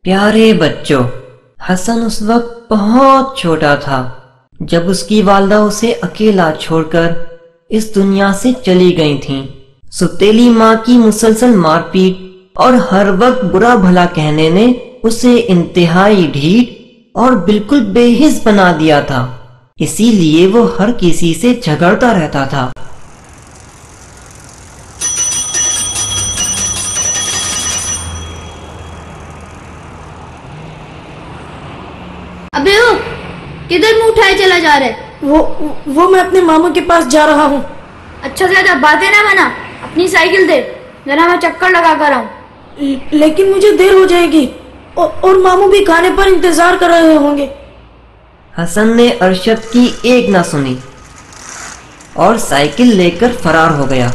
پیارے بچوں، حسن اس وقت بہت چھوٹا تھا جب اس کی والدہ اسے اکیلا چھوڑ کر اس دنیا سے چلی گئی تھیں۔ ستیلی ماں کی مسلسل مار پیٹ اور ہر وقت برا بھلا کہنے نے اسے انتہائی ڈھیٹ اور بالکل بے حس بنا دیا تھا، اسی لیے وہ ہر کسی سے جھگڑتا رہتا تھا۔ ابے او، کدھر منہ اٹھائے چلا جا رہے؟ وہ میں اپنے ماموں کے پاس جا رہا ہوں۔ اچھا زیادہ باتیں نہ بنا، اپنی سائیکل دے، ذرا میں چکر لگا کر آؤں۔ لیکن مجھے دیر ہو جائے گی اور ماموں بھی کھانے پر انتظار کر رہے ہوں گے۔ حسن نے ارشد کی ایک نہ سنی اور سائیکل لے کر فرار ہو گیا،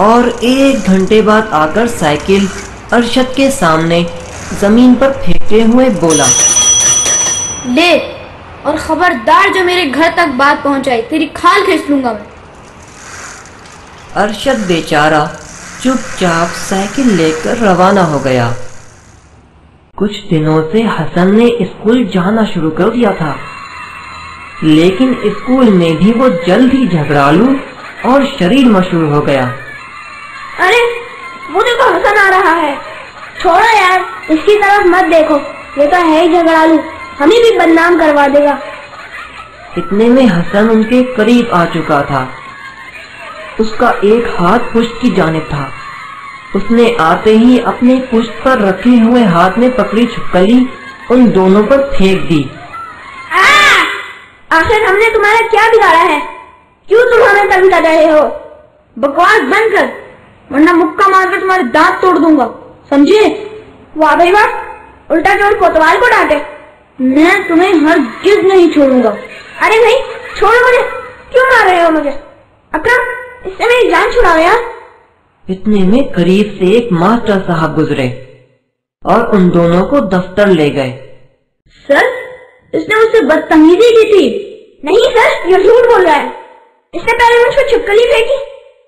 اور 1 گھنٹے بعد آ کر سائیکل ارشد کے سامنے زمین پر پھینکتے ہوئے بولا، لے، اور خبردار جو میرے گھر تک بات پہنچائی تیری کھال کھینچ لوں گا میں۔ ارشد بیچارہ چپ چاپ سائیکل لے کر روانہ ہو گیا۔ کچھ دنوں سے حسن نے اسکول جانا شروع کر دیا تھا، لیکن اسکول میں بھی وہ جلد ہی جھگڑالو اور شریر مشہور ہو گیا۔ ارے وہ دیکھو حسن آ رہا ہے، چھوڑو یار، اس کی طرف مت دیکھو، یہ تو ہے ہی جھگڑالو، ہمیں بھی بدنام کروا دے گا۔ اتنے میں حسن ان کے قریب آ چکا تھا۔ اس کا ایک ہاتھ پشت کی جانب تھا۔ اس نے آتے ہی اپنے پشت پر رکھے ہوئے ہاتھ میں پکڑی چھپکلی ان دونوں پر پھینک دی۔ آخر ہم نے تمہارا کیا بگاڑا ہے؟ کیوں تم ہمیں تنگ کر رہے ہو؟ بکواس بند کر، ورنہ مکہ مار کے تمہارے دانت توڑ دوں گا، سمجھے؟ واہ بھائی واہ، الٹا چور کوتوال کو ڈانٹے، میں تمہیں ہرگز نہیں چھوڑوں گا۔ ارے نہیں، چھوڑو مجھے، کیوں مار رہے ہو مجھے؟ اکرم، اس سے میری جان چھڑاؤ یار۔ اتنے میں قریب سے ایک ماسٹر صاحب گزرے اور ان دونوں کو دفتر لے گئے۔ سر، اس نے مجھ سے بدتمیزی کی تھی۔ نہیں سر، یہ جھوٹ بول رہا ہے، اس نے پہلے مجھ پہ چھپکلی پھینکی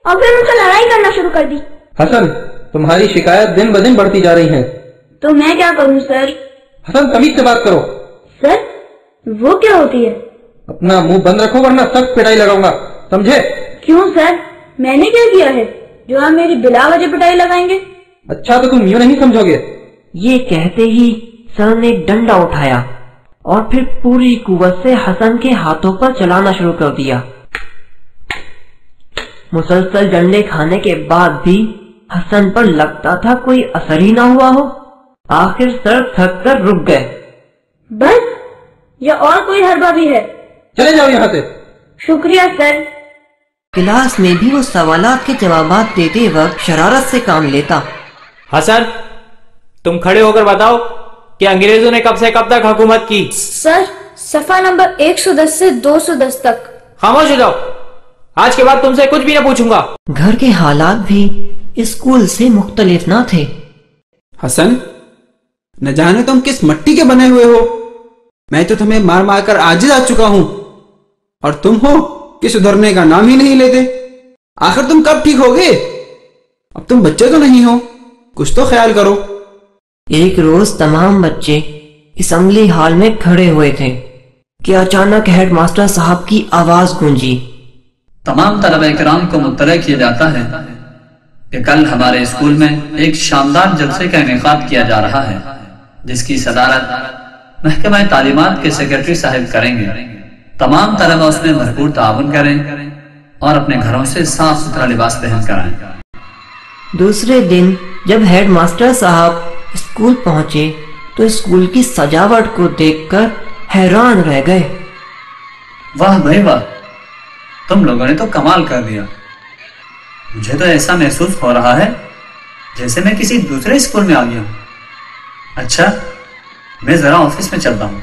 اور پھر مجھ سے لڑائی کرنا شروع کر دی۔ حسن، تمہاری شکایت دن بدن بڑھتی جا رہی ہے۔ تو میں کیا کروں سر؟ حسن، تمیز سے بات کرو۔ سر، وہ کیا ہوتی ہے؟ اپنا منہ بند رکھو ورنہ سخت پٹائی لگاؤں گا، سمجھے؟ کیوں سر، میں نے کیا کیا ہے جو آپ میری بلا وجہ پٹائی لگائیں گے؟ اچھا تو تم یوں نہیں سمجھو گے۔ یہ کہتے ہی سر نے ڈنڈا اٹھایا اور پھر پوری قوت سے حسن کے ہاتھوں پر چلانا شروع کر دیا۔ مسلسل ڈنڈے کھانے کے بعد بھی حسن پر لگتا تھا کوئی اثر ہی نہ ہوا ہو۔ آخر سر تھک کر رک گئے۔ بس، یا اور کوئی حربہ بھی ہے؟ چلے جاؤ یہاں سے۔ شکریہ سر۔ کلاس میں بھی وہ سوالات کے جوابات دیتے وقت شرارت سے کام لیتا۔ حسن، تم کھڑے ہو کر بتاؤ کہ انگریزوں نے کب سے کب تک حکومت کی؟ سر، صفحہ نمبر 110 سے 210 تک۔ خاموش ہو جاؤ، آج کے بعد تم سے کچھ بھی نہ پوچھوں گا۔ گھر کے حالات بھی اسکول سے مختلف نہ تھے۔ حسن، نہ جانے تم کس مٹی کے بنے ہوئے ہو، میں تو تمہیں مار مار کر عاجز آ چکا ہوں، اور تم ہو کہ سدھرنے کا نام ہی نہیں لیتے۔ آخر تم کب ٹھیک ہوگے؟ اب تم بچے تو نہیں ہو، کچھ تو خیال کرو۔ ایک روز تمام بچے اسمبلی ہال میں کھڑے ہوئے تھے کہ اچانک ہیڈ ماسٹر صاحب کی آواز گونجی۔ تمام طلبہ کرام کو مطلع کیا جاتا ہے کہ کل ہمارے اسکول میں ایک شاندار جلسے کا انعقاد کیا جا رہا ہے، جس کی صدارت محکمہ تعلیمات کے سیکرٹری صاحب کریں گے۔ تمام طلبہ اس میں بھرپور تعاون کریں اور اپنے گھروں سے صاف ستھرا لباس پہن کر آئیں۔ دوسرے دن جب ہیڈ ماسٹر صاحب اسکول پہنچے تو اسکول کی سجاوٹ کو دیکھ کر حیران رہ گئے۔ واہ بھائی واہ، تم لوگوں نے تو کمال کر دیا۔ مجھے تو ایسا محسوس ہو رہا ہے جیسے میں کسی دوسرے اسکول میں آ گیا ہوں۔ اچھا، میں ذرا آفس میں چلتا ہوں۔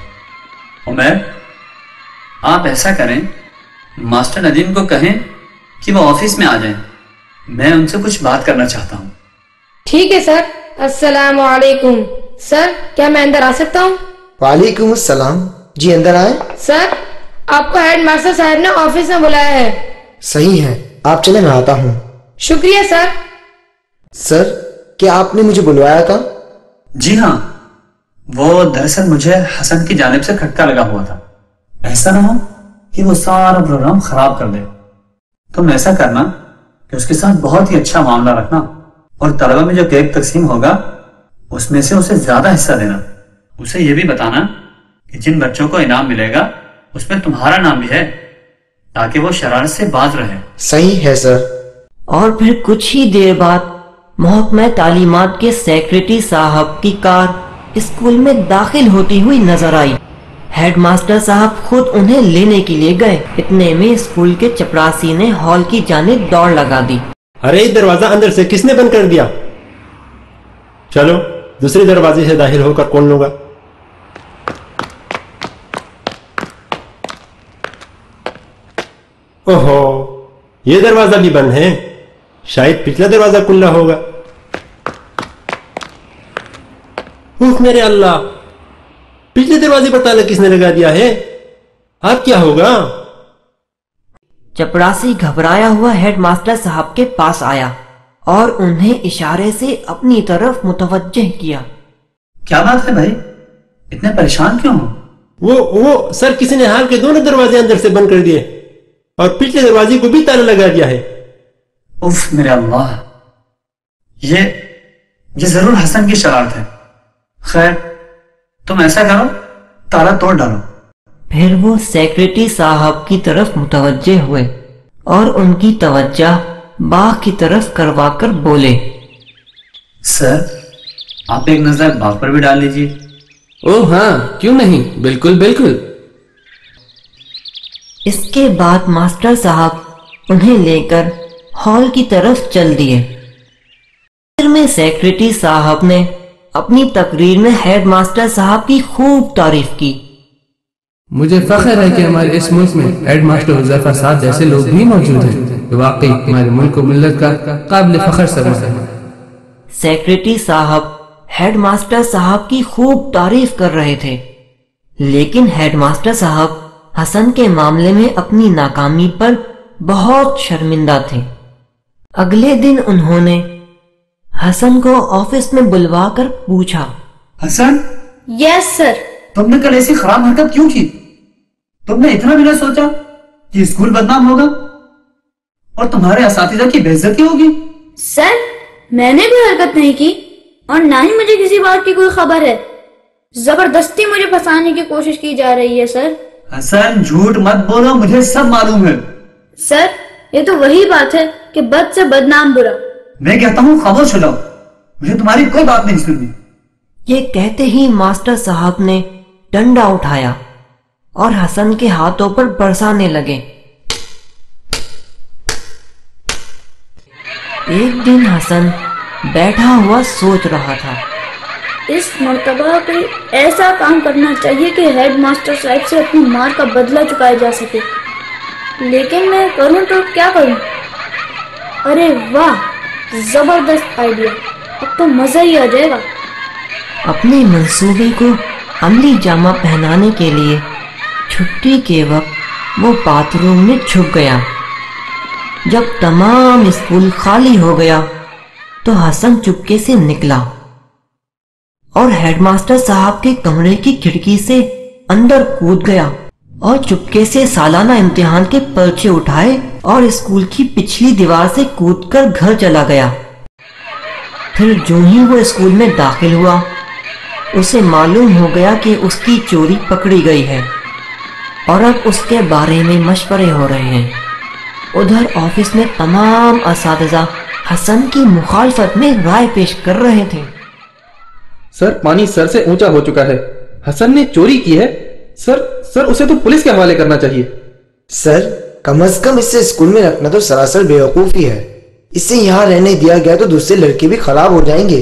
عمیر، آپ ایسا کریں، ماسٹر ندیم کو کہیں کہ وہ آفس میں آ جائیں، میں ان سے کچھ بات کرنا چاہتا ہوں۔ ٹھیک ہے سر۔ السلام علیکم سر، کیا میں اندر آ سکتا ہوں؟ وعلیکم السلام، جی اندر آئیں۔ سر، آپ کو ہیڈ ماسٹر صاحب نے آفس میں بلایا ہے۔ صحیح ہے، آپ چلیں، میں آتا ہوں۔ شکریہ سر۔ سر، کیا آپ نے مجھے بلوایا تھا؟ جی ہاں، وہ دراصل مجھے حسن کی جانب سے کھٹکا لگا ہوا تھا. ایسا نہ ہو کہ وہ سارا پروگرام خراب کر دے. تم ایسا کرنا کہ اس کے ساتھ بہت ہی اچھا معاملہ رکھنا اور طلبہ میں جو کیک تقسیم ہوگا اس میں سے اسے زیادہ حصہ دینا. اسے یہ بھی بتانا کہ جن بچوں کو انعام ملے گا اس میں تمہارا نام بھی ہے تاکہ وہ شرارت سے باز رہے. صحیح ہے سر. اور پھر کچھ ہی دیر بعد محکمہ تعلیمات کے سیکریٹری صاحب کی کار اسکول میں داخل ہوتی ہوئی نظر آئی. ہیڈ ماسٹر صاحب خود انہیں لینے کے لیے گئے. اتنے میں اسکول کے چپراسی نے ہال کی جانب دوڑ لگا دی. ارے دروازہ اندر سے کس نے بند کر دیا؟ چلو دوسرے دروازے سے داخل ہو کر کون لوں گا. اوہو یہ دروازہ بھی بند ہے. شاید پچھلا دروازہ کھلا ہوگا. اوہ میرے اللہ، پچھلے دروازے پر تالا کس نے لگا دیا ہے؟ اب کیا ہوگا؟ چپراسی گھبرایا ہوا ہیڈ ماسٹر صاحب کے پاس آیا اور انہیں اشارے سے اپنی طرف متوجہ کیا. کیا بات ہے بھائی، اتنے پریشان کیوں ہو؟ وہ سر کسی نے ہال کے دونوں دروازے اندر سے بند کر دیے اور پچھلے دروازے کو بھی تالا لگا دیا ہے. اف میرے اللہ، یہ ضرور حسن کی شرارت ہے. خیر تم ایسا کرو، تالا توڑ ڈالو. پھر وہ سیکریٹری صاحب کی طرف متوجہ ہوئے اور ان کی توجہ باغ کی طرف کروا کر بولے، سر آپ ایک نظر باغ پر بھی ڈال لیجیے. اوہ ہاں کیوں نہیں، بالکل بالکل. اس کے بعد ماسٹر صاحب انہیں لے کر ہال کی طرف چل دیے. پھر میں سیکریٹری صاحب نے اپنی تقریر میں ہیڈ ماسٹر صاحب کی خوب تعریف کی. مجھے فخر ہے کہ ہمارے اس ملک میں ہیڈ ماسٹر حذیفہ صاحب جیسے لوگ بھی موجود ہیں. واقعی ہمارے ملک و ملت کا قابل فخر سبق ہے. سیکریٹری صاحب ہیڈ ماسٹر صاحب کی خوب تعریف کر رہے تھے، لیکن ہیڈ ماسٹر صاحب حسن کے معاملے میں اپنی ناکامی پر بہت شرمندہ تھے. اگلے دن انہوں نے حسن کو آفس میں بلوا کر پوچھا، حسن؟ یس سر. تم نے کل ایسی خراب حرکت کیوں کی؟ تم نے اتنا بھی نہ سوچا کہ اسکول بدنام ہوگا اور تمہارے اساتذہ کی بے عزتی ہوگی؟ سر میں نے کوئی حرکت نہیں کی اور نہ ہی مجھے کسی بات کی کوئی خبر ہے. زبردستی مجھے پھنسانے کی کوشش کی جا رہی ہے سر. حسن جھوٹ مت بولو، مجھے سب معلوم ہے. سر یہ تو وہی بات ہے کہ بد سے بدنام برا. میں کہتا ہوں خاموش ہو جاؤ، مجھے تمہاری کوئی بات نہیں سننی. یہ کہتے ہی ماسٹر صاحب نے ڈنڈا اٹھایا اور حسن کے ہاتھوں پر برسانے لگے. ایک دن حسن بیٹھا ہوا سوچ رہا تھا، اس مرتبہ کوئی ایسا کام کرنا چاہیے کہ ہیڈ ماسٹر صاحب سے اپنی مار کا بدلہ چکایا جا سکے. لیکن میں کروں تو کیا کروں؟ ارے واہ زبردست آئیڈیا، اب تو مزہ ہی آ جائے گا. اپنے منصوبے کو عملی جامہ پہنانے کے لیے چھٹی کے وقت وہ باتھ روم میں چھپ گیا. جب تمام اسکول خالی ہو گیا تو حسن چپکے سے نکلا اور ہیڈ ماسٹر صاحب کے کمرے کی کھڑکی سے اندر کود گیا اور چپکے سے سالانہ امتحان کے پرچے اٹھائے اور اسکول کی پچھلی دیوار سے کود کر گھر چلا گیا. پھر جو ہی وہ اسکول میں داخل ہوا اسے معلوم ہو گیا کہ اس کی چوری پکڑی گئی ہے اور اب اس کے بارے میں مشورے ہو رہے ہیں. ادھر آفس میں تمام اساتذہ حسن کی مخالفت میں رائے پیش کر رہے تھے. سر پانی سر سے اونچا ہو چکا ہے، حسن نے چوری کی ہے. سر اسے تو پولیس کے حوالے کرنا چاہیے. سر کم از کم اسے اسکول میں رکھنا تو سراسر بیوقوفی ہے. اسے یہاں رہنے دیا گیا تو دوسرے لڑکے بھی خراب ہو جائیں گے.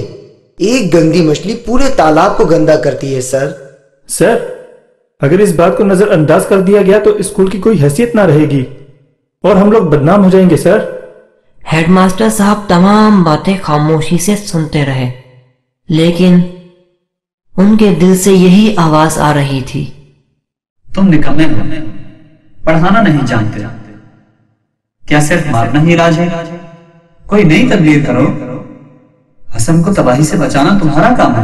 ایک گندی مچھلی پورے تالاب کو گندا کرتی ہے. سر اگر اس بات کو نظر انداز کر دیا گیا تو اسکول کی کوئی حیثیت نہ رہے گی اور ہم لوگ بدنام ہو جائیں گے. سر ہیڈ ماسٹر صاحب تمام باتیں خاموشی سے سنتے رہے، لیکن ان کے دل سے یہی آواز آ رہی تھی، تم نکمے ہو، پڑھانا نہیں جانتے. کیا صرف مارنا ہی علاج ہے؟ کوئی نئی تدبیر کرو. حسن کو تباہی سے بچانا تمہارا کام ہے.